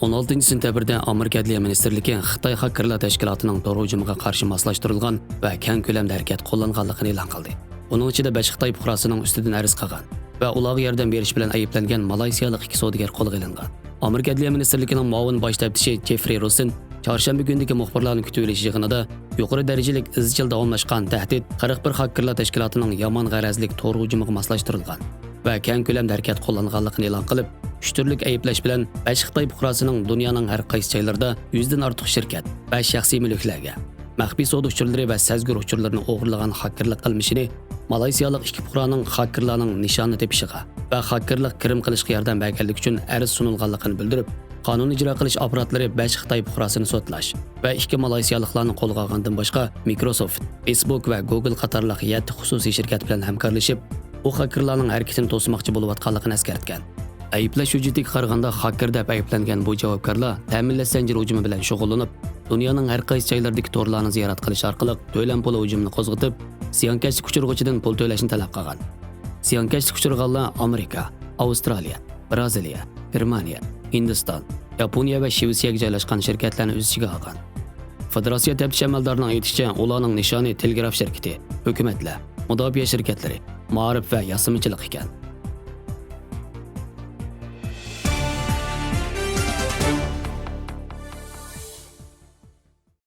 16-sentabrda Amerika Adliya Ministerligi Xitoy xakerlar tashkilotining tor hujumiga qarshi moslashtirilgan va keng ko'lamda harakat qo'llanganligini e'lon qildi. Uning ichida 5 Xitoy fuqarosining ustidan ariz qilgan va ularga yordam berish bilan ayblangan Malayziyalik 2 savdogar qo'lga olingan. Amerika Adliya Ministerligining muavin bosh taftishi Jeffrey Rosen chorshanba kundagi muxbirlarning kutib olish yig'inida yuqori darajali izchil davomlashgan tahdid 41 xakerlar tashkilotining yomon g'arazlik tor hujumiga moslashtirilgan va keng ko'lamda harakat qo'llanganligini e'lon qilib, 3 turlik ayblash bilan 5 Xitoy fuqarosining dunyoning har qaysi joylarida 100 dan ortiq shirkat va shaxsiy mulklarga maxfiy savdo uchurlari va sazgur uchurlarini o'g'irlagan xakerlik qilmishini Malayziyalik 2 fuqaroning xakerlarning nishonni tepishiga va xakerlik kirim qilishga yordam berganlik uchun arz sunilganligini bildirib, qonun ijro qilish aparatlari 5 Xitoy fuqarosini sotlash va 2 malayziyaliklarni qo'lga olgandan boshqa Microsoft, Facebook va Google qatorliq 7 xususiy shirkat bilan hamkorlashib, bu xakerlarning harakatini to'smoqchi bo'layotganligini eskartgan. Ayblash hujjatiga qaraganda xaker deb ayblangan bu javobgarlar ta'minlash zanjiri hujumi bilan shug'ullanib, dunyoning har qaysi joylaridagi torlarni ziyorat qilish orqali to'lam pul hujumini qo'zg'atib, ziyonkashlik uchirg'uchidan pul to'lashni talab qilgan. Ziyonkashlik uchirganlar Amerika, Avstraliya, Braziliya, Germaniya, Hindiston, Yaponiya va Shvetsiyaga joylashgan shirkatlarni o'z ichiga olgan. Federatsiya taftish amaldorining aytishicha, ularning nishoni telegraf shirkati, hukumatlar, mudofaa shirkatlari, ma'rif va yasamichilik ekan.